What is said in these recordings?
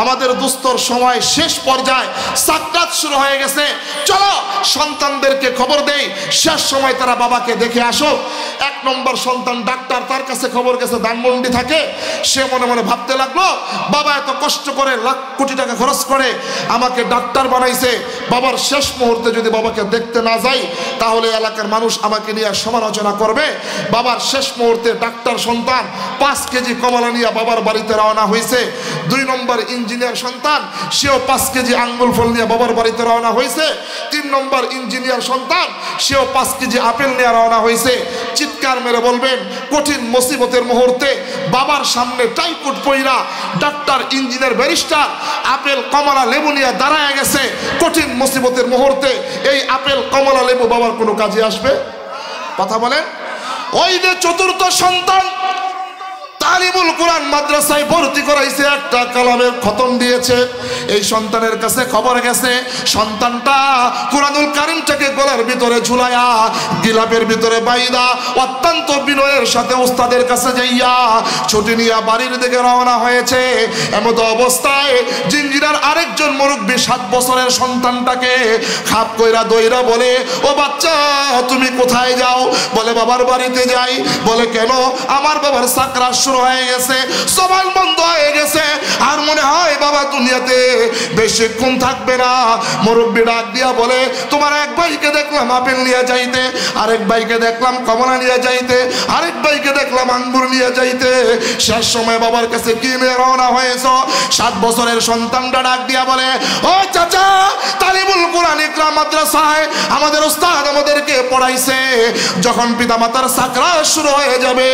আমাদের দুস্তর সময় শেষ পর্যায়ে, সাকরাত শুরু হয়ে গেছে, চলো সন্তানদেরকে খবর দেই, শেষ সময় তারা বাবাকে দেখে আসো। 1 নম্বর সন্তান ডাক্তার, তার কাছে খবর গেছে ধানমন্ডি থাকে। সে মনে মনে ভাবতে লাগলো, বাবা এত কষ্ট করে লাখ কোটি টাকা খরচ করে আমাকে ডাক্তার বানাইছে, বাবার শেষ মুহূর্তে যদি বাবাকে দেখতে না যাই তাহলে এলাকার মানুষ আমাকে নিয়ে সমালোচনা করবে। বাবার শেষ মুহূর্তে ডাক্তার সন্তান 5 কেজি কমলা নিয়ে বাবার বাড়িতে রওনা হয়েছে। 2 নম্বর ইঞ্জিনিয়ার সন্তান, সেও 5 কেজি আঙ্গুল ফল নিয়ে বাবার বাড়িতে রওনা হয়েছে। 3 নম্বর ইঞ্জিনিয়ার সন্তান, সেও 5 কেজি আপেল নিয়ে রওনা হয়েছে। চিৎকার মেরে বলবেন, কঠিন মুসিবতের মুহূর্তে বাবার সামনে টাইকুট পইরা ডাক্তার, ইঞ্জিনিয়ার, ব্যারিস্টার আপেল কমলা লেবু নিয়ে দাঁড়ায় গেছে। কঠিন মুসিবতের মুহূর্তে এই আপেল কমলা লেবু বাবার কোনো কাজে আসবে? কথা বলেন। ওই যে 4র্থ সন্তান, তালিমুল কোরআন মাদ্রাসায় ভর্তি করাইছে, একটা কালামের খতম দিয়েছে। এই সন্তানের কাছে খবর গেছে, সন্তানটা কোরআনুল কারীমটাকে গলার ভিতরে ঝুলায়া গিলাপের ভিতরে বাইদা অত্যন্ত বিনয়ের সাথে উস্তাদের কাছে যাইয়া ছুটি নিয়ে বাড়ির দিকে রওনা হয়েছে। এমতো অবস্থায় জিঞ্জিরার আরেকজন মুরব্বী 7 বছরের সন্তানটাকে খাপ কইরা দইরা বলে, ও বাচ্চা তুমি কোথায় যাও? বলে বাবার বাড়িতে যাই। বলে কেন? আমার বাবার সাকরাত শুরু হয়ে গেছে, জবান বন্ধ হয়ে গেছে, আর মনে হয় বাবা দুনিয়াতে বেশিক্ষণ থাকবে না। মুরব্বী ডাক দিয়া বলে, তোমার এক ভাইকে দেখলাম আপেল নিয়ে যাইতে, আরেক ভাইকে দেখলাম কমলা নিয়ে যাইতে, আরেক ভাইকে দেখলাম আঙ্গুর নিয়ে যাইতে, শেষ সময় বাবার কাছে কি নিয়ে রওনা হয়েছ? 7 বছরের সন্তানটা ডাক দিয়া বলে, ও চাচা, তালিমুল কোরআন ইকরা মাদ্রাসায় আমাদের উস্তাদ আমাদেরকে পড়াইছে, যখন পিতামাতার সাকরাত শুরু হয়ে যাবে,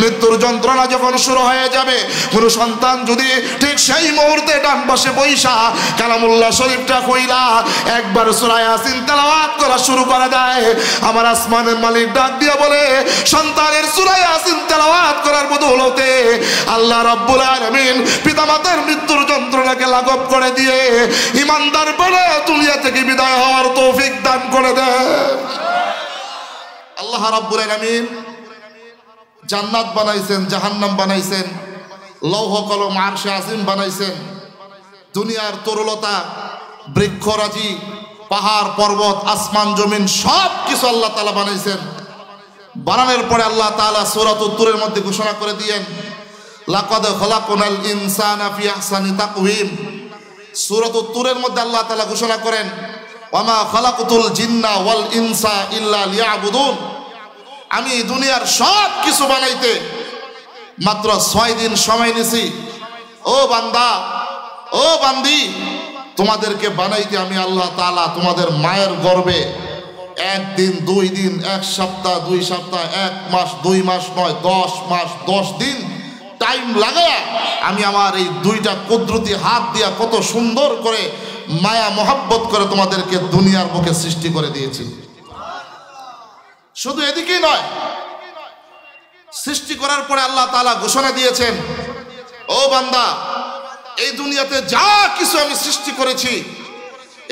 মৃত্যুর যন্ত্রণা যখন শুরু হয়ে যাবে, কোন সন্তান যদি ঠিক সেই মুহূর্তে ডান পাশে বৈশা কালামুল্লাহ শরীফটা কইলা একবার সূরা ইয়াসিন তেলাওয়াত করা শুরু করে দেয়, আমার আসমানের মালিক ডাক দিয়া বলে, সন্তানের সূরা ইয়াসিন তেলাওয়াত করার বদৌলতে আল্লাহ রাব্বুল আলামিন পিতামাতার মৃত্যুর যন্ত্রণাকে লাঘব করে দিয়ে ঈমানদার বলে দুনিয়া থেকে বিদায় হওয়ার তৌফিক দান করে দেয়। আল্লাহ রাব্বুল আলামিন জান্নাত বানাইছেন, জাহান্নাম বানাইছেন, লৌহ কলম আরশে আজিম বানাইছেন, দুনিয়ার তরুলতা, বৃক্ষরাজি, পাহাড় পর্বত, আসমান জমিন সব কিছু আল্লাহ তাআলা বানাইছেন। বানানোর পরে আল্লাহ তাআলা সূরাতুত তুরের মধ্যে ঘোষণা করে দিয়েন, লাকাদ খালাকনাল ইনসানা ফি আহসানি তাকওয়িম। সূরাতুত তুরের মধ্যে আল্লাহ তাআলা ঘোষণা করেন, ওয়ামা খালাকতুল জিন্না ওয়াল ইনসা ইল্লা লিয়াবুদুন। আমি দুনিয়ার সব কিছু বানাইতে মাত্র 6 দিন সময় নিছি। ও বান্দা, ও বান্দি, তোমাদেরকে বানাইতে আমি আল্লাহ তাআলা তোমাদের মায়ের গর্ভে 1 দিন, 2 দিন, 1 সপ্তাহ, 2 সপ্তাহ, 1 মাস, 2 মাস নয়, 10 মাস 10 দিন টাইম লাগায়া আমি আমার এই 2টা কুদরতি হাত দিয়া কত সুন্দর করে মায়া মোহাব্বত করে তোমাদেরকে দুনিয়ার বুকে সৃষ্টি করে দিয়েছি। শুধু এদিকেই নয়, সৃষ্টি করার পরে আল্লাহ তাআলা ঘোষণা দিয়েছেন, ও বান্দা, এই দুনিয়াতে যা কিছু আমি সৃষ্টি করেছি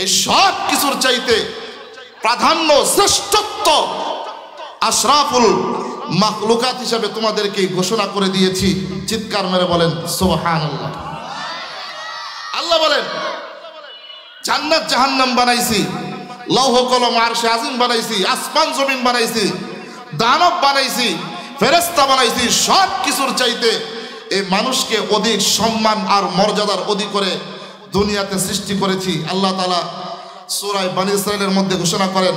এই সব কিছুর চাইতে প্রাধান্য, শ্রেষ্ঠত্ব, আশরাফুল মাখলুকাত হিসাবে তোমাদেরকে ঘোষণা করে দিয়েছি। চিৎকার মেরে বলেন সুবহানাল্লাহ। আল্লাহ বলেন, জান্নাত জাহান্নাম বানাইছি, লৌহ কলম আরশে আজিম বানাইছি, আসমান জমিন বানাইছি, দানব বানাইছি, ফেরেশতা বানাইছি, সব কিছুর চাইতে এই মানুষকে অধিক সম্মান আর মর্যাদার অধিক করে দুনিয়াতে সৃষ্টি করেছি। আল্লাহ তাআলা সূরা বনী ইসরাঈলের মধ্যে ঘোষণা করেন,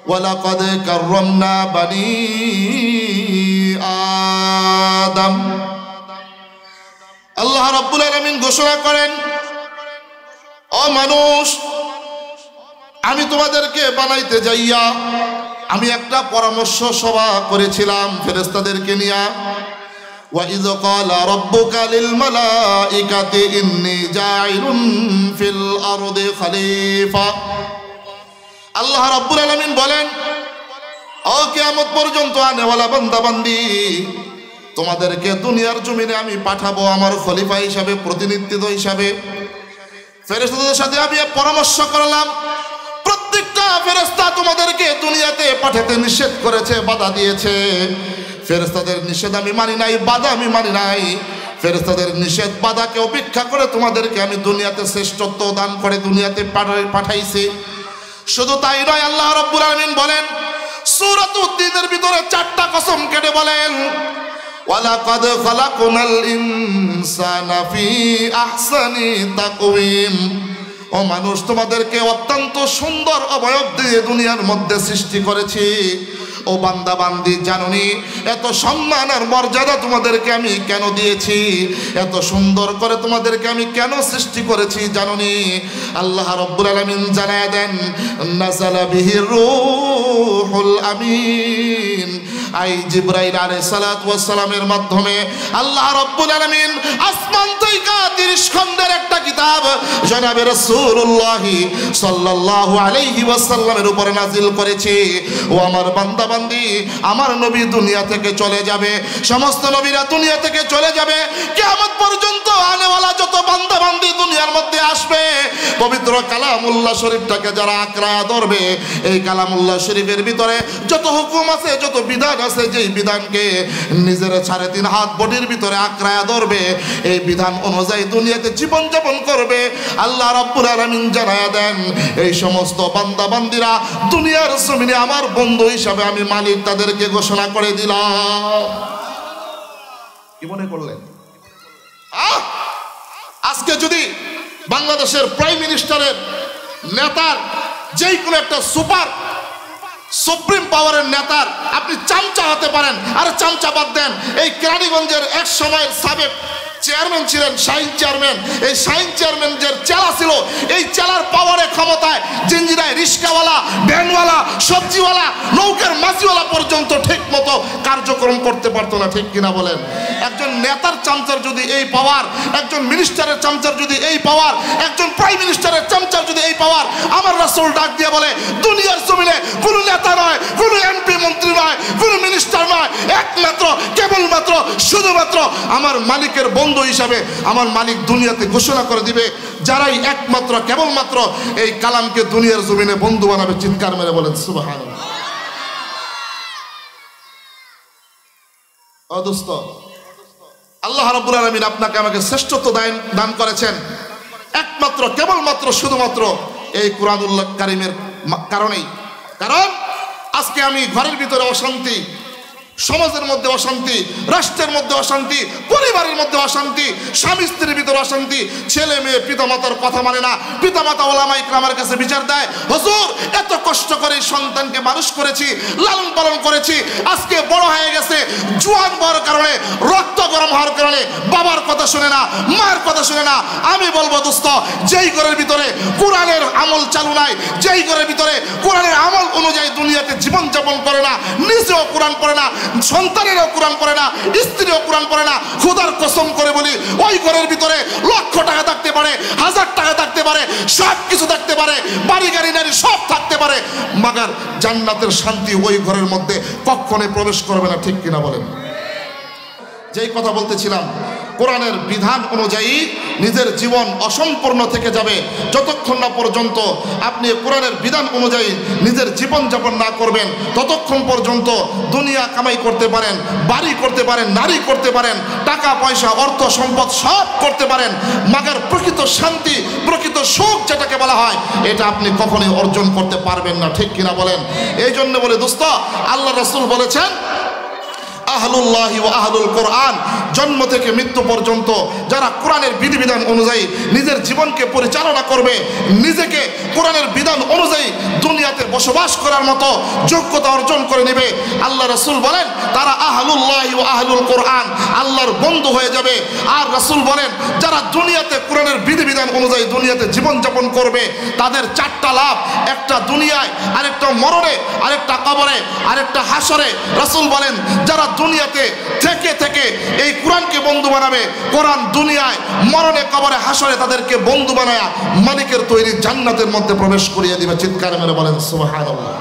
ওয়ালাকাদ কাররামনা বনী আদম। আল্লাহ রাব্বুল আলামিন ঘোষণা করেন, ও মানুষ, আমি তোমাদেরকে বানাইতে যাইয়া আমি একটা পরামর্শ সভা করেছিলাম ফেরেশতাদেরকে নিয়ে। ওয়া ইয ক্বালা রাব্বুকা লিল মালাইকাতি ইন্নী জাইলুন ফিল আরদি খলিফা। আল্লাহ রাব্বুল আলামিন বলেন, ও কিয়ামত পর্যন্ত আনেওয়ালা বান্দা বান্দি, তোমাদেরকে দুনিয়ার জমিনে আমি পাঠাবো আমার খলিফা হিসাবে, প্রতিনিধিত্ব হিসাবে। ফেরেশতাদের সাথে আমি পরামর্শ করলাম, প্রত্যেকটা ফেরেশতা তোমাদেরকে দুনিয়াতে পাঠাতে নিষেধ করেছে, বাধা দিয়েছে। ফেরেশতাদের নিষেধ আমি মানি নাই, বাধা আমি মানি নাই। ফেরেশতাদের নিষেধ বাধাকে উপেক্ষা করে তোমাদেরকে আমি দুনিয়াতে শ্রেষ্ঠত্ব দান করে দুনিয়াতে পাঠাইছি। শুধু তাই নয়, আল্লাহ রাব্বুল আলামিন বলেন সূরাতুদ দ্বীনের ভিতরে 4টা কসম কেটে বলেন ওয়ালাকাদ খালাকনাল ইনসানা ফি আহসানি তাকওয়িম। ও মানুষ, তোমাদেরকে অত্যন্ত সুন্দর অবয়ব দিয়ে দুনিয়ার মধ্যে সৃষ্টি করেছি। ও বান্দা বান্দি, জানোনি এত সম্মান আর মর্যাদা তোমাদেরকে আমি কেন দিয়েছি? এত সুন্দর করে তোমাদেরকে আমি কেন সৃষ্টি করেছি জানোনি? আল্লাহ রাব্বুল আলামিন জানায় দেন নাযালা বিহির রূহুল আমিন। আই জিবরাইল আলাইহিস সালাতু ওয়াস সালামের মাধ্যমে আল্লাহ রাব্বুল আলামিন আসমান থেকে 30 খণ্ডের একটা কিতাব জনাবে রাসূলুল্লাহ সাল্লাল্লাহু আলাইহি ওয়াসাল্লামের উপরে নাজিল করেছে। ও আমার বান্দা বান্দি, আমার নবী দুনিয়া থেকে চলে যাবে, সমস্ত নবীরা দুনিয়া থেকে চলে যাবে, কিয়ামত পর্যন্ত আনেওয়ালা যত বান্দা বান্দি দুনিয়ার মধ্যে আসবে, পবিত্র কালামুল্লাহ শরীফটাকে যারা আঁকড়ায়া ধরবে, এই কালামুল্লাহ শরীফের ভিতরে যত হুকুম আছে, যত বিধান আছে, যেই বিধানকে নিজের 3.5 হাত বডির ভিতরে আঁকড়ায়া ধরবে, এই বিধান অনুযায়ী দুনিয়াতে জীবন যাপন করবে। আল্লাহ রাব্বুল আলামিন জানায়া দেন এই সমস্ত বান্দা বান্দিরা দুনিয়ার জমিনে আমার বন্ধু হিসাবে আমি মালিক তাদেরকে ঘোষণা করে দিলাম। কি মনে করলেন? আজকে যদি বাংলাদেশের প্রাইম মিনিস্টারের নেতার যেই কোনো একটা সুপ্রিম পাওয়ারের নেতার আপনি চামচা হতে পারেন, আর চামচা বাদ দেন, এই কেরানীগঞ্জের এক সময়ের সাবেক চেয়ারম্যান ছিলেন শাহিন চেয়ারম্যান, এই শাহিন চেয়ারম্যান যে চেলা ছিল, এই চেলার পাওয়ারে ক্ষমতায় জিঞ্জিরায় রিস্কাওয়ালা, ভ্যানওয়ালা, সবজিওয়ালা, নৌকার মাঝিওয়ালা পর্যন্ত ঠিক মতো কার্যক্রম করতে পারতো না। ঠিক কিনা বলেন? একজন নেতার চামচার যদি এই পাওয়ার, একজন মিনিস্টারের চামচার যদি এই পাওয়ার, একজন প্রাইম মিনিস্টারের চামচার যদি এই পাওয়ার, আমার রাসূল ডাক দিয়ে বলে দুনিয়ার জমিনে কোনো নেতা নয়, কোনো এমপি মন্ত্রী নয়, কোনো মিনিস্টার নয়, একমাত্র কেবলমাত্র শুধুমাত্র আমার মালিকের বন্ধু হিসাবে আমার মালিক দুনিয়াতে ঘোষণা করে দিবে, যারাই একমাত্র কেবলমাত্র এই কালামকে দুনিয়ার জমিনে বন্ধু বানাবে। চিৎকার মেরে বলেন সুবহানাল্লাহ। ও দোস্ত, আল্লাহ রাব্বুল আলামিন আপনাকে আমাকে শ্রেষ্ঠত্ব দান করেছেন একমাত্র কেবলমাত্র শুধুমাত্র এই কুরআনুল কারীমের কারণেই। কারণ আজকে আমি ঘরের ভিতরে অশান্তি, সমাজের মধ্যে অশান্তি, রাষ্ট্রের মধ্যে অশান্তি, পরিবারের মধ্যে অশান্তি, স্বামী স্ত্রীর ভিতরে অশান্তি, ছেলে মেয়ে পিতামাতার কথা মানে না, পিতামাতা ওলামা ইকরামের কাছে বিচার দেয়, হুজুর এত কষ্ট করে সন্তানকে মানুষ করেছি, লালন পালন করেছি, আজকে বড় হয়ে গেছে, জোয়ান হওয়ার কারণে, রক্ত গরম হওয়ার কারণে বাবার কথা শুনে না, মায়ের কথা শুনে না। আমি বলবো দোস্ত, যেই ঘরের ভিতরে কোরআনের আমল চালু নাই, যেই ঘরের ভিতরে কোরআনের আমল অনুযায়ী দুনিয়াতে জীবন যাপন করে না, নিজেও কোরআন পড়ে না, সন্তানেরও কোরআন পড়ে না, স্ত্রীও কোরআন পড়ে না, খোদার কসম করে বলি ওই ঘরের ভিতরে লক্ষ টাকা থাকতে পারে, 1000 টাকা থাকতে পারে, সব কিছু থাকতে পারে, বাড়ি গাড়ি নারী সব থাকতে পারে, মাগার জান্নাতের শান্তি ওই ঘরের মধ্যে কখনোই প্রবেশ করবে না। ঠিক কিনা বলেন? যেই কথা বলতেছিলাম, কোরআনের বিধান অনুযায়ী নিজের জীবন অসম্পূর্ণ থেকে যাবে যতক্ষণ না পর্যন্ত আপনি কোরআনের বিধান অনুযায়ী নিজের জীবন যাপন না করবেন, ততক্ষণ পর্যন্ত দুনিয়া কামাই করতে পারেন, বাড়ি করতে পারেন, নারী করতে পারেন, টাকা পয়সা অর্থ সম্পদ সব করতে পারেন, মাগার প্রকৃত শান্তি, প্রকৃত সুখ যেটাকে বলা হয়, এটা আপনি কখনোই অর্জন করতে পারবেন না। ঠিক কিনা বলেন? এই জন্য বলে দোস্ত, আল্লাহ রাসূল বলেছেন আহলুল্লাহি ওয়া আহলুল কোরআন, জন্ম থেকে মৃত্যু পর্যন্ত যারা কোরআনের বিধিবিধান অনুযায়ী নিজের জীবনকে পরিচালনা করবে, নিজেকে কোরআনের বিধান অনুযায়ী দুনিয়াতে বসবাস করার মতো যোগ্যতা অর্জন করে নেবে, আল্লাহ রাসূল বলেন তারা আহলুল্লাহি ওয়া আহলুল কোরআন, আল্লাহর বন্ধু হয়ে যাবে। আর রাসূল বলেন যারা দুনিয়াতে কোরআনের বিধিবিধান অনুযায়ী দুনিয়াতে জীবন যাপন করবে, তাদের 4টা লাভ, একটা দুনিয়ায়, আরেকটা মরণে, আরেকটা কবরে, আরেকটা হাসরে। রাসূল বলেন যারা দুনিয়াতে থেকে থেকে এই কোরআনকে বন্ধু বানাবে, কোরআন দুনিয়ায়, মরণে, কবরে, হাসরে তাদেরকে বন্ধু বানায়া মালিকের তৈরি জান্নাতের মধ্যে প্রবেশ করিয়ে দিবে। চিৎকার মেরে বলেন সুবহানাল্লাহ।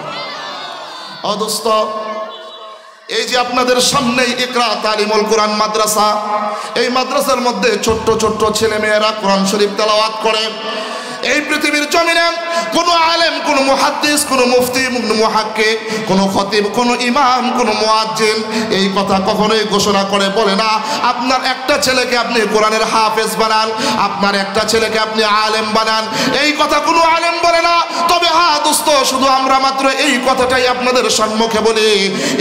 ও দোস্ত, এই যে আপনাদের সামনেই ইকরা তালিমুল কোরআন মাদ্রাসা, এই মাদ্রাসার মধ্যে ছোট্ট ছোট্ট ছেলে মেয়েরা কোরআন শরীফ তেলাওয়াত করে। এই পৃথিবীর জমিনে কোন আলেম, কোন মুহাদ্দিস, কোন মুফতি, কোন মুহাক্কিক, কোন খতিব, কোন ইমাম, কোন মুয়াজ্জিন এই কথা কখনোই ঘোষণা করে বলে না আপনার একটা ছেলেকে আপনি কোরআনের হাফেজ বানান, আপনার একটা ছেলেকে আপনি আলেম বানান। এই কথা কোনো আলেম বলে না। তবে হ্যাঁ দোস্ত, শুধু আমরা মাত্র এই কথাটাই আপনাদের সম্মুখে বলি,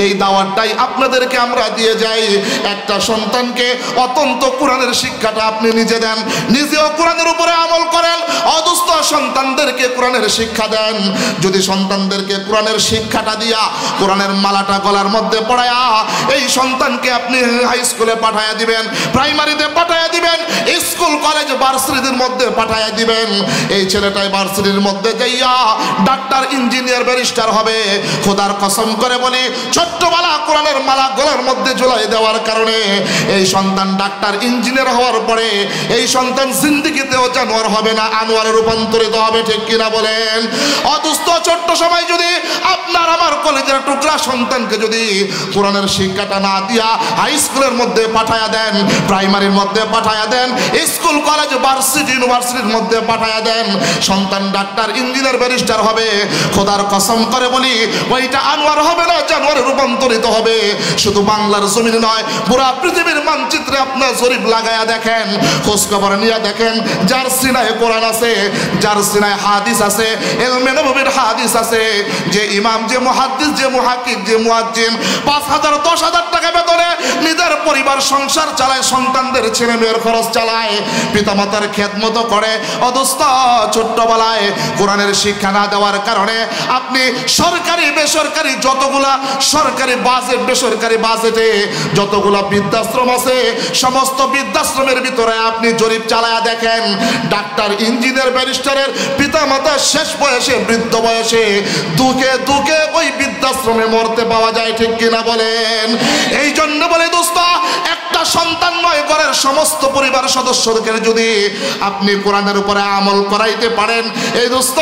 এই দাওয়াতটাই আপনাদেরকে আমরা দিয়ে যাই। একটা সন্তানকে অত্যন্ত কোরআনের শিক্ষাটা আপনি নিজে দেন, নিজেও কোরআনের উপরে আমল করেন। অদোস্ত সন্তানদেরকে কোরআনের শিক্ষা দেন। যদি সন্তানদেরকে কোরআনের শিক্ষাটা দিয়া, কোরআনের মালাটা গলার মধ্যে পড়ায়া এই সন্তানকে আপনি হাই স্কুলে পাঠায়া দিবেন, প্রাইমারিতে পাঠায়া দিবেন, স্কুল কলেজ ভার্সিটির মধ্যে পাঠায়া দিবেন, এই ছেলেটাই ভার্সিটির মধ্যে যাইয়া ডাক্তার, ইঞ্জিনিয়ার, ব্যারিস্টার হবে। খোদার কসম করে বলি, ছোট্টবেলা কোরআনের মালা গলার মধ্যে ঝুলাই দেওয়ার কারণে এই সন্তান ডাক্তার, ইঞ্জিনিয়ার হওয়ার পরে এই সন্তান জিন্দেগিতেও জানোয়ার হবে না, আনোয়ারে রূপান্তরিত হবে। ঠিক কিনা বলেন? অদুস্থ ছোট্ট সময় যদি আপনার আমার কলেজের টুকরা সন্তানকে যদি কোরআনের শিক্ষাটা না দিয়া হাই স্কুলের মধ্যে পাঠায়া দেন, প্রাইমারির মধ্যে পাঠায়া দেন, স্কুল কলেজ ভার্সিটি ইউনিভার্সিটির মধ্যে পাঠায়া দেন, সন্তান ডাক্তার, ইঞ্জিনিয়ার, ব্যারিস্টার হবে। খোদার কসম করে বলি, ওইটা আনোয়ার হবে না, জানোয়ারে রূপান্তরিত হবে। শুধু বাংলার জমিনে নয়, পুরা পৃথিবীর মানচিত্রে আপনার জরিপ লাগায়া দেখেন, খোঁজ খবর নিয়ে দেখেন, যার সিনায় কোরআন আছে, যার সিনায় হাদিস আছে, ইলমে নববীর হাদিস আছে, যে ইমাম, যে মুহাদ্দিস, যে মুহাক্কিক, যে মুয়াজ্জিন 5,000 10,000 টাকা বেতনে নিজের পরিবার সংসার চালায়, সন্তানদের ছেলে মেয়ের খরচ চালায়, পিতামাতার খেদমত করে। অদস্ত ছোট্টবেলায় কোরআনের শিক্ষা না দেওয়ার কারণে আপনি সরকারি বেসরকারি যতগুলা সরকারি বাজেট, বেসরকারি বাজেটে যতগুলা বৃদ্ধাশ্রম আছে, সমস্ত বৃদ্ধাশ্রমের ভিতরে আপনি জরিপ চালায়া দেখেন, ডাক্তার, ইঞ্জিনিয়ার, ব্যারিস্টারের পিতামাতা শেষ বয়সে, বৃদ্ধ বয়সে দুঃখে দুঃখে ওই বৃদ্ধাশ্রমে মরতে পাওয়া যায়। ঠিক কিনা বলেন? এই জন্য বলে দোস্ত, একটা সন্তান নয়, ঘরের সমস্ত পরিবার সদস্যকে যদি আপনি কোরআনের উপরে আমল করাইতে পারেন, এই দোস্ত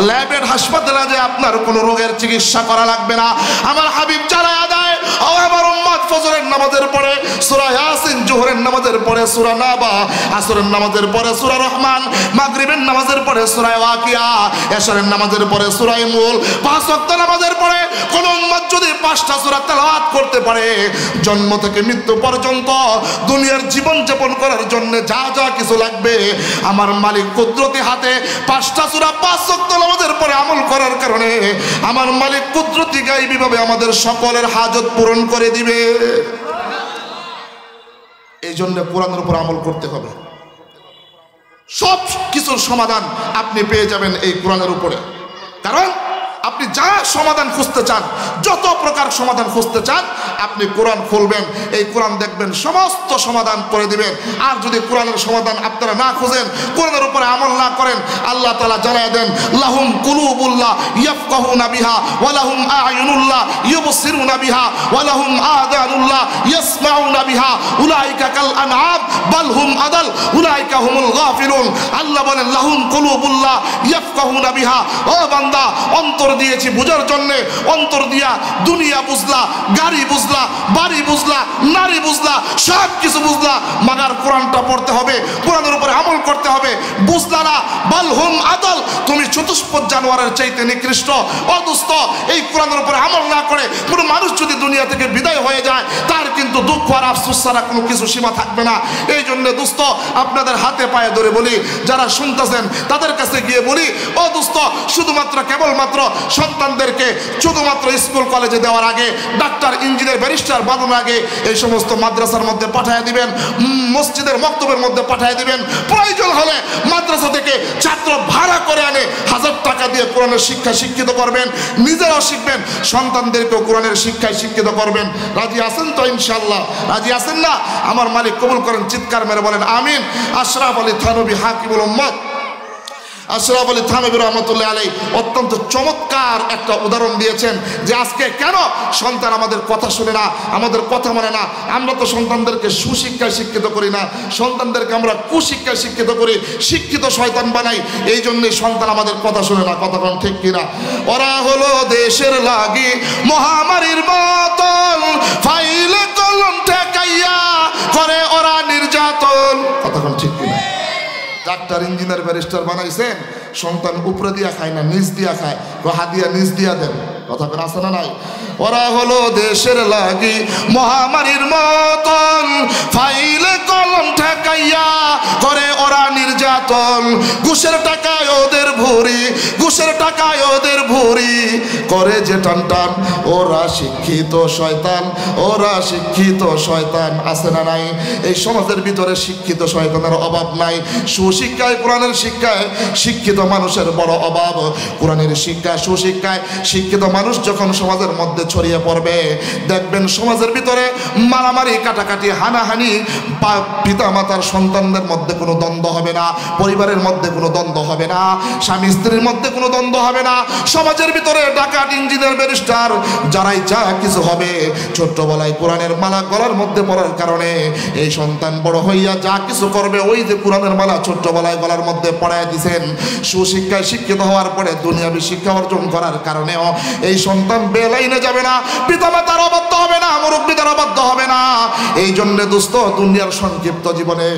ল্যাবের হাসপাতালে যে আপনার কোনো রোগের চিকিৎসা করা লাগবে না। আমার হাবিব চালায়া দেয়, ও আমার উম্মত ফজরের নামাজের পরে সূরা ইয়াসিন, জোহরের নামাজের পরে সূরা নাবা, আসরের নামাজের পরে সূরা রহমান, মাগরিবের নামাজের পরে সূরা ওয়াকিয়া, এশারের নামাজের পরে সূরা মুল, 5 ওয়াক্ত নামাজের পরে কোন উম্মত যদি 5টা সূরা তেলাওয়াত করতে পারে, জন্ম থেকে মৃত্যু পর্যন্ত দুনিয়ার জীবন যাপন করার জন্য যা যা কিছু লাগবে আমার মালিক কুদরতি হাতে 5টা সূরা 5 ওয়াক্ত নামাজের পরে আমল করার কারণে আমার মালিক কুদরতি গায়বী ভাবে আমাদের সকলের হাজত পূরণ করে দিবে। এই জন্য কোরআনের উপর আমল করতে হবে। সব কিছুর সমাধান আপনি পেয়ে যাবেন এই কোরআনের উপরে। কারণ আপনি যা সমাধান খুঁজতে চান, যত প্রকার সমাধান খুঁজতে চান, আপনি কোরআন খুলবেন, এই কোরআন দেখবেন, সমস্ত সমাধান করে দিবেন। আর যদি কোরআনের সমাধান আপনারা না খুঁজেন, কোরআনের উপরে আমল না করেন, আল্লাহ তাআলা জানায় দেন, লাহুম কুলুবুল্লাহ ইয়াফকাহুনা বিহা ওয়া লাহুম আ'য়ুনুল্লাহ ইউবসিরুনা বিহা ওয়া লাহুম আযানুল্লাহ ইয়াসমাউনা বিহা উলাইকা কাল আনআম বাল হুম আদাল উলাইকা হুমুল গাফিলুন। আল্লাহ বলেন, লাহুম কুলুবুল্লাহ ইয়াফকাহুনা বিহা। ও বান্দা, অন্তর দিয়েছি বুঝার জন্য, অন্তর দিয়া দুনিয়া বুঝলা, গাড়ি বুঝলা, বাড়ি বুঝলা, নারী বুঝলা, সব কিছু বুঝলা, মাগার কোরআনটা পড়তে হবে, কোরআনের উপরে আমল করতে হবে। বুঝলা না, বাল হুম আদাল, তুমি চতুষ্পদ জানোয়ারের চাইতে নিকৃষ্ট। অদুস্থ এই কোরআনের উপরে আমল না করে কোনো মানুষ যদি দুনিয়া থেকে বিদায় হয়ে যায়, তার কিন্তু দুঃখ আর আফসোস ছাড়া কোনো কিছু সীমা থাকবে না। এই জন্য দোস্ত, আপনাদের হাতে পায়ে ধরে বলি, যারা শুনতেছেন তাদের কাছে গিয়ে বলি, ও দোস্ত, শুধুমাত্র কেবলমাত্র সন্তানদেরকে শুধুমাত্র স্কুল কলেজে দেওয়ার আগে, ডাক্তার, ইঞ্জিনিয়ার, ব্যারিস্টার বানানোর আগে এই সমস্ত মাদ্রাসার মধ্যে পাঠিয়ে দিবেন, মসজিদের মক্তবের মধ্যে পাঠিয়ে দিবেন। প্রয়োজন হলে মাদ্রাসা থেকে ছাত্র ভাড়া করে আনে 1000 টাকা দিয়ে কোরআনের শিক্ষা শিক্ষিত করবেন, নিজেরাও শিখবেন, সন্তানদেরকেও কোরআনের শিক্ষায় শিক্ষিত করবেন। রাজি আছেন তো? ইনশাআল্লাহ রাজি আছেন না? আমার মালিক কবুল করেন, চিৎকার মেরে বলেন আমিন। আশরাফ আলী থানভী হাকিমুল উম্মত, আশরাফ আলী থানভী রহমতুল্লাহ আলাইহি অত্যন্ত চমৎকার একটা উদাহরণ দিয়েছেন যে আজকে কেন সন্তান আমাদের কথা শুনে না, আমাদের কথা মানে না। আমরা তো সন্তানদেরকে সুশিক্ষায় শিক্ষিত করি না, সন্তানদেরকে আমরা কুশিক্ষায় শিক্ষিত করি, শিক্ষিত শয়তান বানাই। এই জন্যই সন্তান আমাদের কথা শুনে না। কথা কোন ঠিক কিনা? ওরা হলো দেশের লাগি মহামারীর মতন, ফাইলে কলম ঠেকাইয়া করে ওরা নির্যাতন। কথা কোন ঠিক কিনা? ডাক্তার ইঞ্জিনিয়ার ব্যারিস্টার বানাইছেন, সন্তান উপরে দিয়া খায় না নিচ দিয়া খায়, হাদিয়া নিচ দিয়া দেন, কথা বলে আসে না নাই? ওরা হলো দেশের লাগি মহামারীর মতন, ফাইলে কলম ঠেকাইয়া করে ওরা নির্যাতন, ঘুষের টাকায় ওদের ভুরি, ঘুষের টাকায় ওদের ভুরি করে যে টান টান, ওরা শিক্ষিত শয়তান, ওরা শিক্ষিত শয়তান। আছে না নাই? এই সমাজের ভিতরে শিক্ষিত শয়তানের অভাব নাই। সুশিক্ষায়, কোরআনের শিক্ষায় শিক্ষিত মানুষের বড় অভাব। কোরআনের শিক্ষা, সুশিক্ষায় শিক্ষিত মানুষ যখন সমাজের মধ্যে ছড়িয়ে পড়বে, দেখবেন সমাজের ভিতরে মারামারি, কাটাকাটি, হানাহানি, পিতা মাতার সন্তানদের মধ্যে কোনো দ্বন্দ্ব হবে না, পরিবারের মধ্যে কোনো দ্বন্দ্ব হবে না, স্বামী স্ত্রীর মধ্যে কোনো দ্বন্দ্ব হবে না। সমাজের ভিতরে ডাকাত, ইঞ্জিনিয়ার, ব্যারিস্টার যারাই যা কিছু হবে, ছোট্টবেলায় কোরআনের মালা গলার মধ্যে পড়ার কারণে এই সন্তান বড় হইয়া যা কিছু করবে, ওই যে কোরআনের মালা ছোট্টবেলায় গলার মধ্যে পড়ায় দিয়েছেন, সুশিক্ষায় শিক্ষিত হওয়ার পরে দুনিয়াবী শিক্ষা অর্জন করার কারণেও এই সন্তান বেলাইনে যাবে না, পিতামাতার অবাধ্য হবে না, মুরব্বীদের অবাধ্য হবে না। এই জন্য দোস্ত, দুনিয়ার সংক্ষিপ্ত জীবনে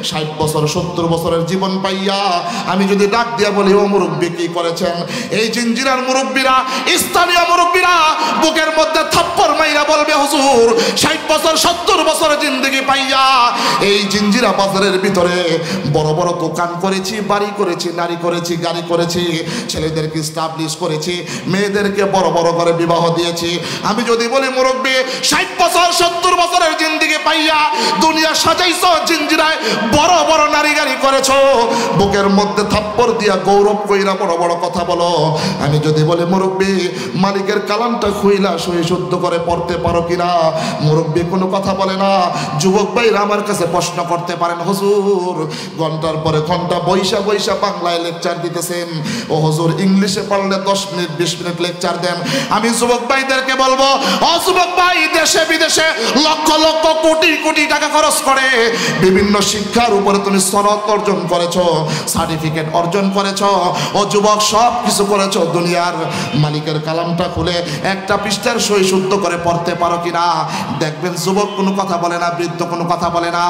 60 বছর 70 বছরের জীবন পাইয়া আমি যদি ডাক দিয়া বলি, ও মুরব্বী কি করেছেন, এই জিঞ্জিরার মুরব্বীরা, স্থানীয় মুরব্বীরা বুকের মধ্যে থাপ্পড় মাইরা বলবে, হুজুর 60 বছর 70 বছর জিন্দেগি পাইয়া এই জিঞ্জিরা বাজারের ভিতরে বড় বড় দোকান করেছি, বাড়ি করেছি, নারী করেছি, গাড়ি করেছি, ছেলেদেরকে স্টাবলিশ করেছি, মেয়েদেরকে বড় বড় করে বিবাহ দিয়েছি। আমি যদি বলি, মুরব্বী 60 বছর 70 বছরের জিন্দেগি পাইয়া দুনিয়া সাজাইছো, জিঞ্জিরায় বড় বড় নারী গাড়ি করেছো, বুকের মধ্যে থাপ্পড় দিয়া গৌরব কইরা বড় বড় কথা বলো। আমি যদি বলি, মুরব্বী মালিকের কালামটা খুইলা সই শুদ্ধ করে পড়তে পারো কিনা, মুরব্বী কোনো কথা বলে না। যুবক ভাইরা আমার কাছে প্রশ্ন করতে পারেন, হুজুর ঘন্টার পরে ঘন্টা বৈশা বৈশা বাংলায় লেকচার দিতেছেন, ও হুজুর ইংলিশে পারলে 10 মিনিট 20 মিনিট লেকচার দেন। আমি যুবক ভাইদেরকে বলবো, ও যুবক ভাই, দেশে বিদেশে লক্ষ লক্ষ কোটি কোটি টাকা খরচ করে বিভিন্ন শিক্ষার উপরে তুমি সনদ অর্জন করেছো, সার্টিফিকেট অর্জন করেছো, ও যুবক সব কিছু করেছো, দুনিয়ার মালিকের কালামটা খুলে একটা পৃষ্ঠার সই শুদ্ধ করে পড়তে পারো কিনা? দেখবেন যুবক কোনো কথা বলে না, বৃদ্ধ কোনো কথা বলে না।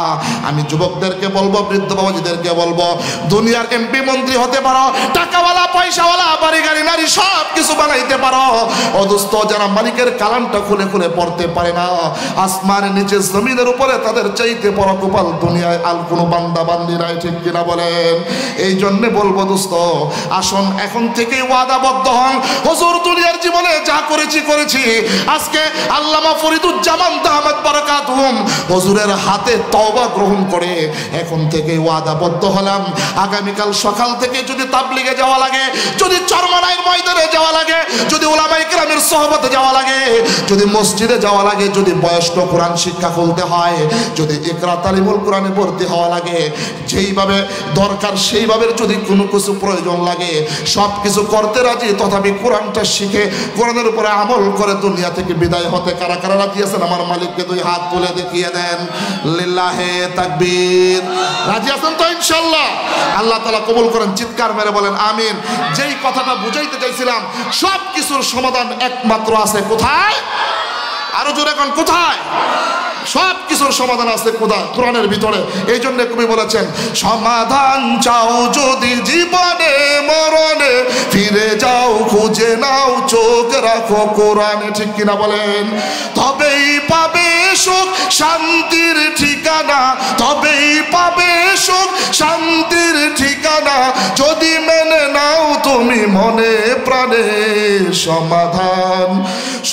আমি যুবকদেরকে বলবো, বৃদ্ধ বাবাজিদেরকে বলবো, দুনিয়ার এমপি মন্ত্রী হতে পারো, টাকাওয়ালা পয়সাওয়ালা, বাড়ি গাড়ি নারী সব কিছু বানাইতে পারো, অদুস্থ যারা মালিকের কালামটা খুলে খুলে পড়তে পারে না, আসমানের নিচে জমিনের উপরে তাদের চাইতে বড় কপাল দুনিয়ায় আর কোনো বান্দা বান্দি নাই, ঠিক কিনা বলেন? এই জন্যে বলবো দোস্ত, আসুন এখন থেকে ওয়াদাবদ্ধ হন, হুজুর দুনিয়ার জীবনে যা করেছি করেছি। আজকে আল্লামা ফরিদুজ্জামান দামাত বারাকাতুহুম হুজুরের হাতে তওবা গ্রহণ করে এখন থেকে ওয়াদাবদ্ধ হলাম, আগামীকাল সকাল থেকে যদি তাবলিগে যাওয়া লাগে, যদি চরমনাইয়ের ময়দানে যাওয়া লাগে, যদি উলামায়ে কেরামের সোহবতে যাওয়া লাগে, যদি মসজিদে যাওয়া লাগে, যদি বয়স্ক কোরআন শিক্ষা খুলতে হয়, যদি ইকরা তালিমুল কোরআনে ভর্তি হওয়া লাগে, যেইভাবে দরকার সেইভাবে যদি কোনো কিছু প্রয়োজন লাগে, সব কিছু করতে রাজি। তথাপি কোরআনটা শিখে কোরআনের উপরে আমল করে দুনিয়া থেকে বিদায় হতে কারা কারা রাজি আছেন? আমার মালিককে 2 হাত তুলে দেখিয়ে দেন, লিল্লাহে তাকবীর। রাজি আছেন তো ইনশাআল্লাহ? আল্লাহ তাআলা কবুল করেন, চিৎকার মেরে বলেন আমিন। যেই কথাটা বুঝাইতে চাইছিলাম, সব কিছুর সমাধান একমাত্র আছে কোথায়? আরো জোরে কোন কোথায়? সব কিছুর সমাধান আছে কোথায়? কোরআনের ভিতরে। এই জন্য কবি বলেছেন, সমাধান চাও যদি জীবনে মরণে, ফিরে যাও খুঁজে নাও চোখ রাখো কোরআনে, ঠিক কিনা বলেন? তবেই পাবে সুখ শান্তির ঠিকানা, তবেই পাবে সুখ শান্তির ঠিকানা, যদি মেনে নাও তুমি মনে প্রাণে সমাধান।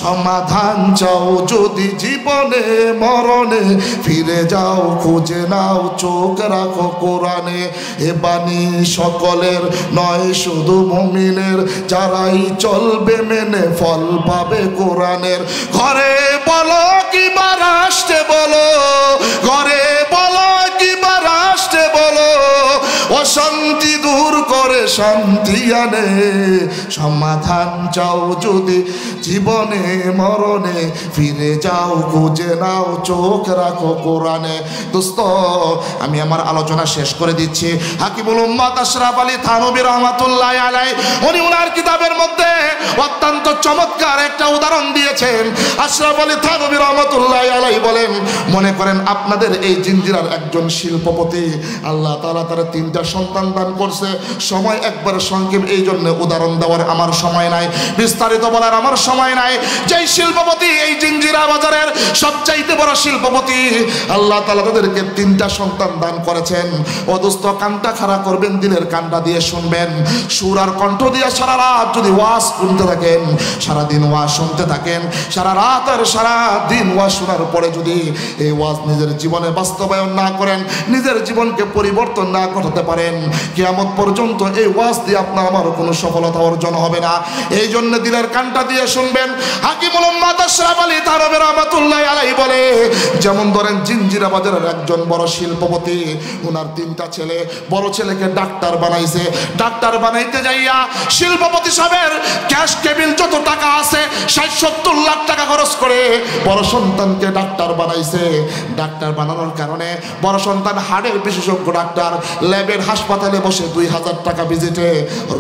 সমাধান চাও যদি জীবনে মরণে, ফিরে যাও খুঁজে নাও চোখ রাখো কোরআনে। এ বাণী সকলের নয় শুধু মুমিনের, যারাই চলবে মেনে ফল পাবে কোরআনের। ঘরে বলো কিংবা রাষ্ট্রে বলো, ঘরে বলো কিংবা রাষ্ট্রে বলো, অশান্তি দূর দূর করে শান্তি আনে। সমাধান চাও যদি জীবনে মরণে, ফিরে যাও খুঁজে নাও চোখ রাখো কোরআনে। দোস্ত আমি আমার আলোচনা শেষ করে দিচ্ছি। হাকিমুল উম্মাত আশরাফ আলী থানভী রহমাতুল্লাহ আলাইহি উনি ওনার কিতাবের মধ্যে অত্যন্ত চমৎকার একটা উদাহরণ দিয়েছেন। আশরাফ আলী থানভী রহমাতুল্লাহ আলাইহি বলেন, মনে করেন আপনাদের এই জিঞ্জিরার একজন শিল্পপতি, আল্লাহ তাআলা তার 3টা সন্তান দান করছে। সময় একবার সংক্ষেপ, এই জন্য উদাহরণ দেওয়ার আমার সময় নাই, বিস্তারিত বলার আমার সময় নাই। যেই শিল্পপতি এই জিঞ্জিরা বাজারের সবচাইতে বড় শিল্পপতি, আল্লাহ তাআলা তাদেরকে 3টা সন্তান দান করেছেন। ও দোস্ত কানটা খাড়া করবেন, দিলের কানটা দিয়ে শুনবেন। সুর আর কণ্ঠ দিয়ে সারা রাত যদি ওয়াজ শুনতে থাকেন, সারাদিন ওয়াজ শুনতে থাকেন, সারা রাত আর সারা দিন ওয়াজ শোনার পরে যদি এই ওয়াজ নিজের জীবনে বাস্তবায়ন না করেন, নিজের জীবনকে পরিবর্তন না ঘটাতে পারেন, কিয়ামত পর্যন্ত এই ওয়াজ দিয়ে আপনার আমার কোনো সফলতা অর্জন হবে না। এই জন্য দিলের কানটা দিয়ে শুনবেন। হাকিমুল উম্মাত আশরাফ আলী থানভী রহমাতুল্লাহ আলাইহি বলে, যেমন ধরেন জিঞ্জিরা বাজারের একজন বড় শিল্পপতি, ওনার 3টা ছেলে, বড় ছেলেকে ডাক্তার বানাইছে। ডাক্তার বানাইতে যাইয়া শিল্পপতি সাহেবের ক্যাশ কেবিল যত টাকা আছে 60-70 লাখ টাকা খরচ করে বড় সন্তানকে ডাক্তার বানাইছে। ডাক্তার বানানোর কারণে বড় সন্তান হাড়ের বিশেষজ্ঞ ডাক্তার, ল্যাবের হাসপাতালে বসে 2000 টাকা ভিজিটে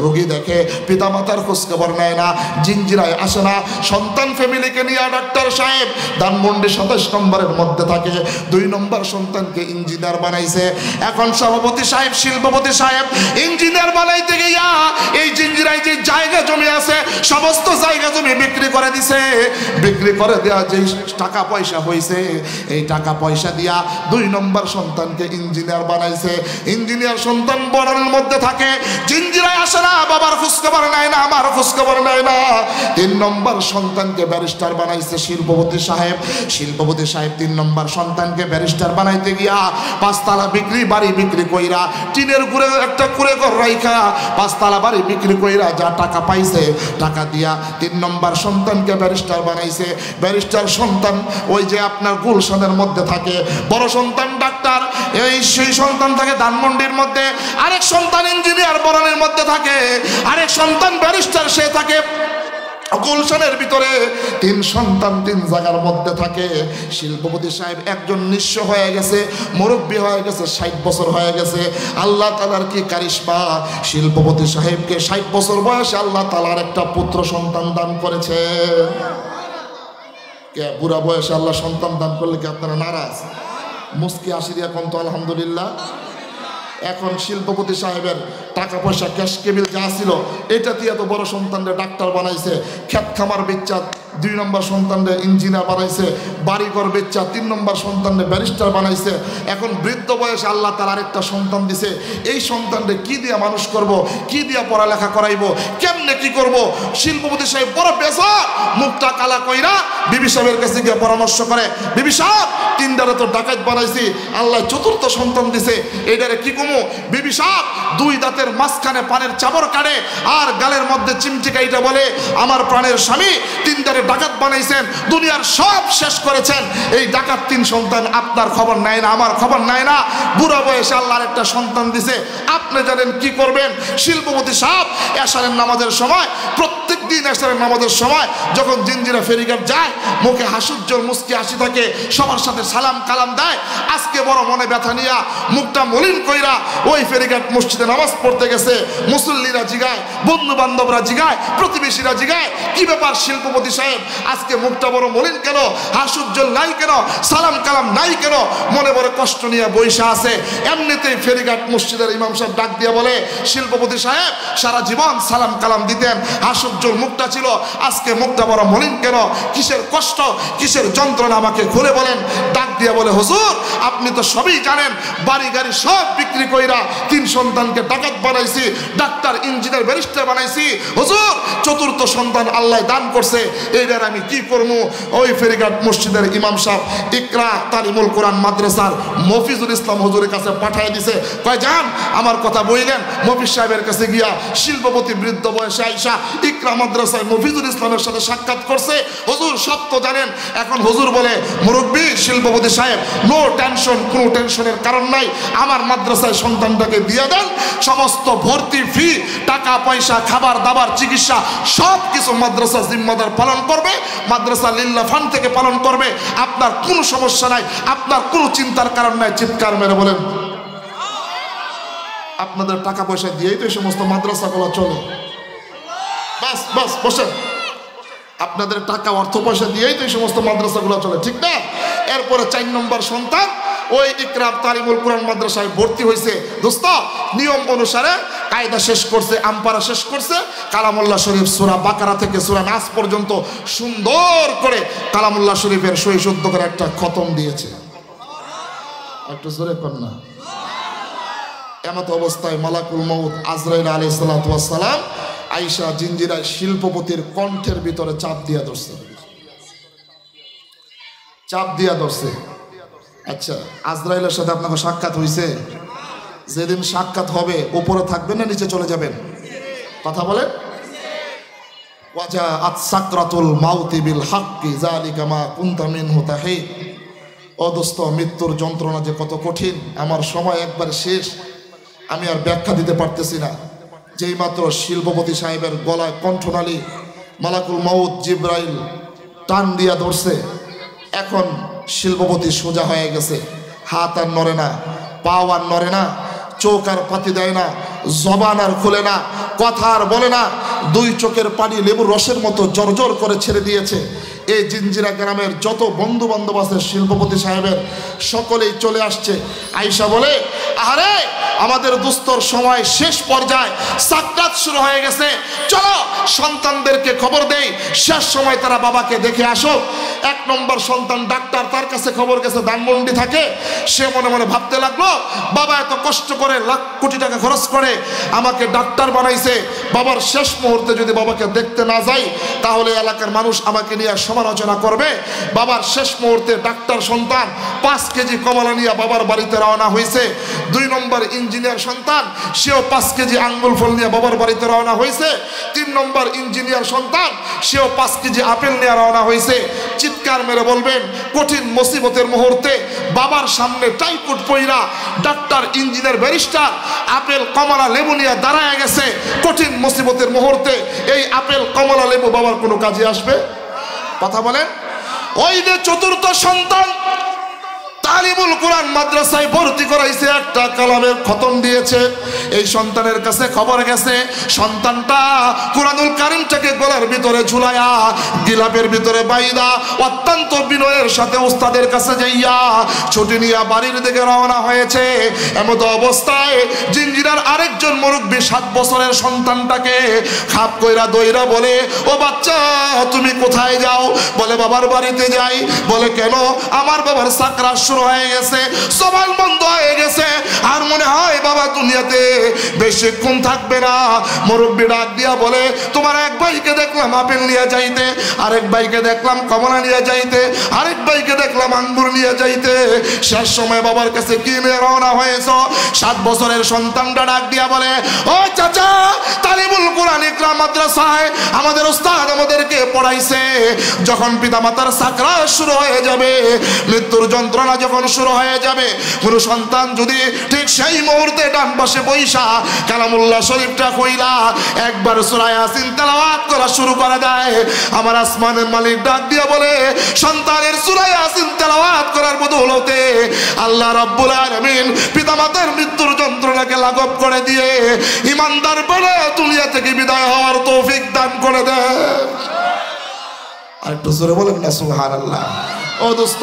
রোগী দেখে, পিতামাতার খোঁজখবর নেয় না, জিঞ্জিরায় আসে না। সন্তান ফ্যামিলিকে নিয়ে ডাক্তার সাহেব ধানমন্ডি 27 নম্বরের মধ্যে থাকে। 2 নম্বর সন্তানকে ইঞ্জিনিয়ার বানাইছে। এখন সভাপতি সাহেব, শিল্পপতি সাহেব ইঞ্জিনিয়ার বানাইতে গিয়া এই জিঞ্জিরায় যে জায়গা জমি আছে সমস্ত জায়গা জমি বিক্রি করে দিছে। বিক্রি করে দেওয়া যে টাকা পয়সা হয়েছে, এই টাকা পয়সা দিয়া 2 নম্বর সন্তানকে ইঞ্জিনিয়ার বানাইছে। ইঞ্জিনিয়ার সন্তান বনের মধ্যে থাকে, জিঞ্জিরায় আসে না, বাবার খোঁজখবর নেয় না, আমার খোঁজখবর নেয় না। 3 নম্বর সন্তানকে ব্যারিস্টার বানাইছে শিল্পপতি সাহেব। শিল্পপতি সাহেব 3 নম্বর সন্তানকে ব্যারিস্টার বানাইতে গিয়া 5 তালা বাড়ি বিক্রি কইরা, টিনের ঘুরে একটা কুড়ে ঘর রাইখা 5 তালা বাড়ি বিক্রি কইরা যা টাকা পাইছে, টাকা দিয়া 3 নম্বর সন্তানকে ব্যারিস্টার বানাইছে। ব্যারিস্টার সন্তান ওই যে আপনার গুলশানের মধ্যে থাকে, বড় সন্তান ডাক্তার, সেই সন্তান থাকে ধানমন্ডির মধ্যে, আরেক সন্তান ইঞ্জিনিয়ার বরণের মধ্যে থাকে, আরেক সন্তান ব্যারিস্টার সে থাকে গুলশানের ভিতরে। 3 সন্তান 3 জায়গার মধ্যে থাকে। শিল্পপতি সাহেব একজন নিঃস্ব হয়ে গেছে, মুরব্বী হয়ে গেছে, 60 বছর হয়ে গেছে। আল্লাহ তাআলার কি কারিশমা, শিল্পপতি সাহেবকে 60 বছর বয়সে আল্লাহ তাআলার একটা পুত্র সন্তান দান করেছে। কে বুড়া বয়সে আল্লাহ সন্তান দান করলে কি আপনারা নারাজ? মুস্কি হাসি দিয়ে কোন তো আলহামদুলিল্লাহ। এখন শিল্পপতি সাহেবের টাকা পয়সা ক্যাশ কেবিল যা ছিল এটা দিয়ে এত বড় সন্তানরে ডাক্তার বানাইছে, ক্ষেত খামার বেচা 2 নম্বর সন্তানরে ইঞ্জিনিয়ার বানাইছে, বাড়িঘর বেচা 3 নম্বর সন্তানরে ব্যারিস্টার বানাইছে। এখন বৃদ্ধ বয়সে আল্লাহ তার আরেকটা সন্তান দিছে। এই সন্তানরে কি দিয়ে মানুষ করব, কি দিয়ে পড়ালেখা করাইবো, কেমনে কি করব? শিল্পপতি সাহেব বড় বেজার, মুখটা কালা কইরা বিবি সাহেবের কাছে গিয়ে পরামর্শ করে, বিবি সাহেব 3টারে তো ডাকাত বানাইছি, আল্লাহ 4র্থ সন্তান দিছে, এইটারে কি কমু? বিবি সাহেব 2 দাঁতের মাঝখানে পানের চাবড় কাটে আর গালের মধ্যে চিমচিকাইটা বলে, আমার প্রাণের স্বামী 3টারে ডাকাত বানাইছেন, দুনিয়ার সব শেষ করেছেন, এই ডাকাত 3 সন্তান আপনার খবর নেয় না, আমার খবর নেয় না, বুড়া বয়সে আল্লাহর একটা সন্তান দিছে, আপনি জানেন কি করবেন? শিল্পপতি সাহেব এশারের নামাজের সময়, প্রত্যেক দিন এশারের নামাজের সময় যখন জিঞ্জিরা ফেরিঘাট যায়, মুখে হাসুজ্জ্বল মুস্কি হাসি থাকে, সবার সাথে সালাম কালাম দেয়। আজকে বড় মনে ব্যথা নিয়া মুখটা মলিন কইরা ওই ফেরিঘাট মসজিদে নামাজ পড়তে গেছে। মুসল্লিরা জিগায়, বন্ধু বান্ধবরা জিগায়, প্রতিবেশীরা জিগায়, কি ব্যাপার শিল্পপতি সাহেব আজকে মুখটা বড় মলিন কেন, হাসুজ্জ্বল নাই কেন, সালাম কালাম নাই কেন? মনে বড় কষ্ট নিয়ে বৈশা আছে। এমনিতেই ফেরিঘাট মসজিদের ইমাম সাহেব ডাক দিয়ে বলে, শিল্পপতি সাহেব সারা জীবন সালাম কালাম দিতেন, হাসুজ্জ্বল মুখটা ছিল, আজকে মুখটা বড় মলিন কেন? কিসের কষ্ট, কিসের যন্ত্রণা আমাকে খুলে বলেন। ডাক দিয়ে বলে, হুজুর আপনি তো সবই জানেন, বাড়ি গাড়ি সব বিক্রি কইরা 3 সন্তানকে ডাকাত বানাইছি, ডাক্তার ইঞ্জিনিয়ার ব্যারিস্টার বানাইছি। হুজুর 4র্থ সন্তান আল্লাহ দান করছে, এই এইটার আমি কি করবো? ওই ফেরিঘাট মসজিদের ইমাম সাহেব ইকরা তালিমুল কোরআন মাদ্রাসার মফিজুল ইসলাম হুজুরের কাছে পাঠিয়ে দিছে, কয় যান আমার কথা বললেন। মফিজ সাহেবের কাছে গিয়া শিল্পপতি বৃদ্ধ বয়সে আইসা ইকরা মাদ্রাসায় মফিজুল ইসলামের সাথে সাক্ষাৎ করছে। হুজুর সব তো জানেন। এখন হুজুর বলে, মুরব্বী শিল্পপতি সাহেব, নো টেনশন, কোনো টেনশনের কারণ নাই, আমার মাদ্রাসায় সন্তানটাকে দিয়ে দেন, সমস্ত ভর্তি ফি, টাকা পয়সা, খাবার দাবার, চিকিৎসা সব কিছু মাদ্রাসা জিম্মাদার পালন করবে, মাদ্রাসা লিল্লাহ ফান্ড থেকে পালন করবে, আপনার কোনো সমস্যা নাই, আপনার কোনো চিন্তার কারণ নাই। চিৎকার মেরে বলেন, আপনাদের টাকা পয়সা দিয়েই তো এই সমস্ত মাদ্রাসাগুলো চলে। বাস বাস বসেন, আপনাদের টাকা অর্থ পয়সা দিয়েই তো এই সমস্ত মাদ্রাসাগুলো চলে, ঠিক না? এরপরে 4 নম্বর সন্তান ওই ইকরা তালিমুল কোরআন মাদ্রাসায় ভর্তি হয়েছে। দোস্ত, নিয়ম অনুসারে কায়দা শেষ করছে, আমপারা শেষ করছে, কালামুল্লাহ শরীফ সূরা বাকারা থেকে সূরা নাস পর্যন্ত সুন্দর করে কালামুল্লাহ শরীফের সহি শুদ্ধ করে একটা খতম দিয়েছে। একটু জোরে কর না। এমত অবস্থায় মালাকুল মউত আজরাইল আলাইহিস সালাতু ওয়াস সালাম আয়েশা জিঞ্জিরায় শিল্পপতির কণ্ঠের ভিতরে চাপ দিয়া ধরছে, চাপ দিয়া ধরছে। আচ্ছা, আজরাইলের সাথে আপনাকে সাক্ষাৎ হয়েছে? যেদিন সাক্ষাৎ হবে উপরে থাকবেন না নিচে চলে যাবেন? কথা বলেন। ওয়াজা আত সাকরাতুল মাউতি বিল হাক্কি যালিকা মা কুনতা মিনহু তাহিদ। ও দোস্ত, মৃত্যুর যন্ত্রণা যে কত কঠিন, আমার সময় একবার শেষ, আমি আর ব্যাখ্যা দিতে পারতেছি না। যেই মাত্র শিল্পপতি সাহেবের গলায় কণ্ঠনালী মালাকুল মউত জিব্রাইল টান দিয়া ধরছে, এখন শিল্পপতি সোজা হয়ে গেছে, হাত আর নড়ে না, পা আর নড়ে না, চোখ আর পাতি দেয় না, জবান আর খুলে না, কথা আর বলে না, 2 চোখের পানি লেবুর রসের মতো জর্জর করে ছেড়ে দিয়েছে। এই জিঞ্জিরা গ্রামের যত বন্ধু বান্ধব আছে শিল্পপতি সাহেবের, সকলেই চলে আসছে। আয়েশা বলে, আরে আমাদের দুস্তর সময় শেষ পর্যায়ে, সাকরাত শুরু হয়ে গেছে, চলো সন্তানদেরকে খবর দেই, শেষ সময় তারা বাবাকে দেখে আসো। 1 নম্বর সন্তান ডাক্তার, তার কাছে খবর গেছে ধানমন্ডি থাকে। সে মনে মনে ভাবতে লাগলো, বাবা এত কষ্ট করে লাখ কোটি টাকা খরচ করে আমাকে ডাক্তার বানাইছে, বাবার শেষ মুহূর্তে যদি বাবাকে দেখতে না যাই তাহলে এলাকার মানুষ আমাকে নিয়ে সমালোচনা করবে। বাবার শেষ মুহূর্তে ডাক্তার সন্তান 5 কেজি কমলা নিয়ে বাবার বাড়িতে রওনা হয়েছে। 2 নম্বর ইঞ্জিনিয়ার সন্তান, সেও 5 কেজি আঙ্গুল ফল নিয়ে বাবার বাড়িতে রওনা হয়েছে। 3 নম্বর ইঞ্জিনিয়ার সন্তান, সেও 5 কেজি আপেল নিয়ে রওনা হয়েছে। চিৎকার মেরে বলবেন, কঠিন মুসিবতের মুহূর্তে বাবার সামনে টাইকুট পইরা ডাক্তার, ইঞ্জিনিয়ার, ব্যারিস্টার আপেল কমলা লেবু নিয়ে দাঁড়ায় গেছে। কঠিন মুসিবতের মুহূর্তে এই আপেল কমলা লেবু বাবার কোনো কাজে আসবে? কথা বলেন। ওই যে 4র্থ সন্তান তালিমুল কোরআন মাদ্রাসায় ভর্তি করাইছে, একটা কালামের খতম দিয়েছে। এই সন্তানের কাছে খবর গেছে, সন্তানটা কোরআনুল কারীমটাকে গলার ভিতরে ঝুলায়া গিলাপের ভিতরে বাইদা অত্যন্ত বিনয়ের সাথে উস্তাদের কাছে যাইয়া ছুটি নিয়ে বাড়ির দিকে রওনা হয়েছে। এমত অবস্থায় জিঞ্জিরার আরেকজন মুরব্বী 7 বছরের সন্তানটাকে খাপ কইরা দইরা বলে, ও বাচ্চা তুমি কোথায় যাও? বলে বাবার বাড়িতে যাই। বলে কেন? আমার বাবার সাকরাত শুরু হয়ে গেছে, জবান বন্ধ হয়ে গেছে, আর মনে হয় বাবা দুনিয়াতে বেশিক্ষণ থাকবে না। মুরব্বী ডাক দিয়া বলে, তোমার এক ভাইকে দেখলাম আপেল নিয়ে যাইতে, আরেক ভাইকে দেখলাম কমলা নিয়ে যাইতে, আরেক ভাইকে দেখলাম আঙ্গুর নিয়ে যাইতে, শেষ সময় বাবার কাছে কি নিয়ে রওনা হয়েছ? 7 বছরের সন্তানটা ডাক দিয়া বলে, ও চাচা, তালিমুল কোরআন ইকরা মাদ্রাসায় আমাদের উস্তাদ আমাদেরকে পড়াইছে, যখন পিতামাতার সাকরাত শুরু হয়ে যাবে, মৃত্যুর যন্ত্রণা যখন শুরু হয়ে যাবে, কোন সন্তান যদি ঠিক সেই মুহূর্তে ডান পাশে বৈশা কালামুল্লাহ শরীফটা কইলা একবার সূরা ইয়াসিন তেলাওয়াত করা শুরু করে দেয়, আমার আসমানের মালিক ডাক দিয়া বলে, সন্তানের সূরা ইয়াসিন তেলাওয়াত করার বদৌলতে আল্লাহ রাব্বুল আলামিন পিতামাতার মৃত্যুর যন্ত্রণাকে লাঘব করে দিয়ে ঈমানদার বলে দুনিয়া থেকে বিদায় হওয়ার তৌফিক দান করে দেয়। আর একটু জোরে বলেন না সুবহানাল্লাহ। ও দোস্ত,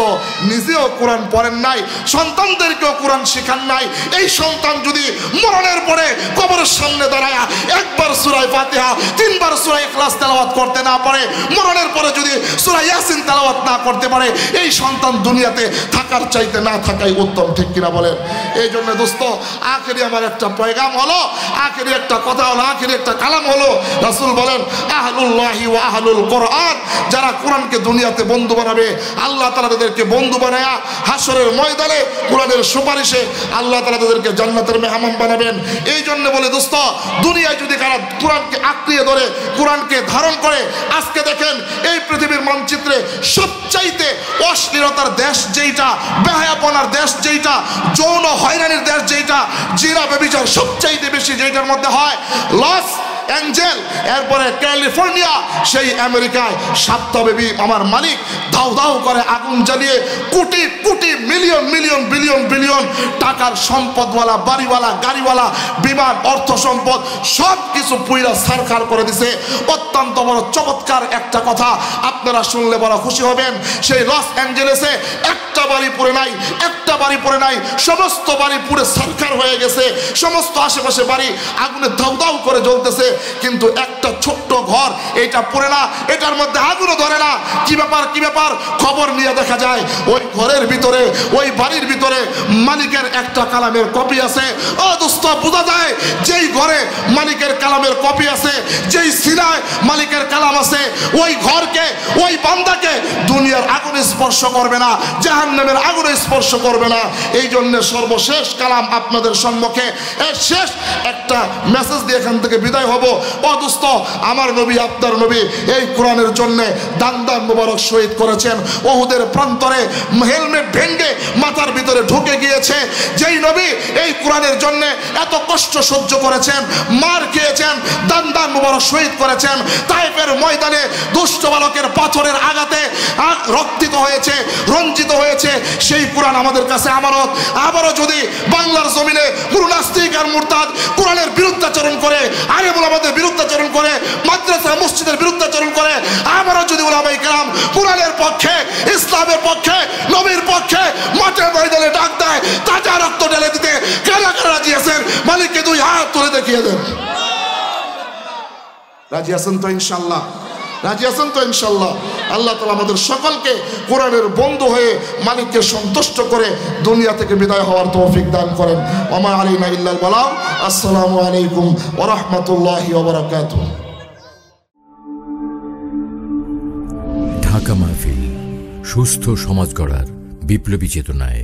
নিজেও কোরআন পড়েন নাই, সন্তানদেরকেও কোরআন শেখান নাই। এই সন্তান যদি মরণের পরে কবরের সামনে দাঁড়ায় একবার সূরা ফাতিহা 3 বার সূরা ইখলাস তেলাওয়াত করতে না পারে, মরণের পরে যদি সূরা ইয়াসিন তেলাওয়াত না করতে পারে, এই সন্তান দুনিয়াতে থাকার চাইতে না থাকাই উত্তম, ঠিক কিনা বলেন? এই জন্য দোস্ত, আখেরি আমার একটা পয়গাম হলো, আখেরি একটা কথা হলো, আখেরি একটা কালাম হলো, রাসূল বলেন, আহলুল্লাহি ওয়া আহলুল কোরআন, যারা কোরআনকে দুনিয়াতে বন্ধু বানাবে, আল্লাহ তাআলা তাদেরকে বন্ধু বানায়া হাসরের ময়দানে কোরআনের সুপারিশে আল্লাহ তাআলা তাদেরকে জান্নাতের মেহমান বানাবেন। এই জন্য বলে দোস্ত, দুনিয়ায় যদি কারা কোরআনকে আঁকড়িয়ে ধরে, কোরআনকে ধারণ করে, আজকে দেখেন এই পৃথিবীর মানচিত্রে সবচাইতে অশ্লীলতার দেশ যেইটা, বেহায়াপনার দেশ যেইটা, যৌন হয়রানির দেশ যেইটা, জিনা ব্যভিচার সবচাইতে বেশি যেইটার মধ্যে হয় লস অ্যাঞ্জেল, এরপরে ক্যালিফোর্নিয়া, সেই আমেরিকায় সপ্তাহব্যাপী আমার মালিক দাউ দাউ করে আগুন জ্বালিয়ে crore crore million million billion billion টাকার সম্পদওয়ালা, বাড়িওয়ালা, গাড়িওয়ালা, বিমান, অর্থ সম্পদ সব কিছু পুইরা সারখার করে দিছে। অত্যন্ত বড় চমৎকার একটা কথা আপনারা শুনলে বড় খুশি হবেন। সেই লস অ্যাঞ্জেলেসে একটা বাড়ি পড়ে নাই, একটা বাড়ি পড়ে নাই, সমস্ত বাড়ি পুরো সারখার হয়ে গেছে, সমস্ত আশেপাশে বাড়ি আগুনে দাউ দাউ করে জ্বলতেছে, কিন্তু একটা ছোট্ট ঘর এটা পড়ে না, এটার মধ্যে আগুনও ধরে না। কি ব্যাপার, কি ব্যাপার? খবর নিয়ে দেখা যায় ওই ঘরের ভিতরে, ওই বাড়ির ভিতরে মালিকের একটা কালামের কপি আছে। ও দোস্ত, বোঝা যায় যেই ঘরে মালিকের কালামের কপি আছে, যেই সিনায় মালিকের কালাম আছে, ওই ঘরকে, ওই বান্দাকে দুনিয়ার আগুন স্পর্শ করবে না, জাহান্নামের আগুন স্পর্শ করবে না। এই জন্য সর্বশেষ কালাম আপনাদের সম্মুখে, এর শেষ একটা মেসেজ দিয়ে এখান থেকে বিদায় হব। ও দোস্ত, আমার নবী, আপনার নবী এই কোরআনের জন্য দান দান মুবারক শহীদ করেছেন। ওহুদের প্রান্তরে হেলমেট ভেঙে মাথার ভিতরে ঢুকে গিয়েছে। যেই নবী এই কোরআনের জন্য এত কষ্ট সহ্য করেছেন, মার খেয়েছেন, দান দান মুবারক শহীদ করেছেন, তায়েফের ময়দানে দুষ্ট বালকের পাথরের আঘাতে রক্তিত হয়েছে, রঞ্জিত হয়েছে, সেই কোরআন আমাদের কাছে আমানত। আবারও যদি বাংলার জমিনে পুরো নাস্তিক আর মুরতাদ কোরআনের বিরুদ্ধাচরণ করে, আরে আমাদের বিরুদ্ধাচরণ করে, মাদ্রাসা মসজিদের বিরুদ্ধাচরণ করে, আবারও যদি ওলামায়ে কেরাম কোরআনের পক্ষে, ইসলামের পক্ষে, নবীর পক্ষে মাঠে ময়দানে ডাক দেয়, তাজা রক্ত ঢেলে দিতে কারা কারা রাজি আছেন? মালিককে দুই হাত তুলে দেখিয়ে দেন। রাজি আছেন তো ইনশাল্লাহ? রাজি আছেন তো ইনশাল্লাহ? আল্লাহ তাআলা আমাদের সকলকে কোরআনের বন্ধু হয়ে মালিককে সন্তুষ্ট করে দুনিয়া থেকে বিদায় হওয়ার তৌফিক দান করেন। ওমা আলাইনা ইল্লাল বালাগ। আসসালামু আলাইকুম ওয়া রাহমাতুল্লাহি ওয়া বারাকাতুহু। ঢাকা মাহফিল, সুস্থ সমাজ গড়ার বিপ্লবী চেতনায়।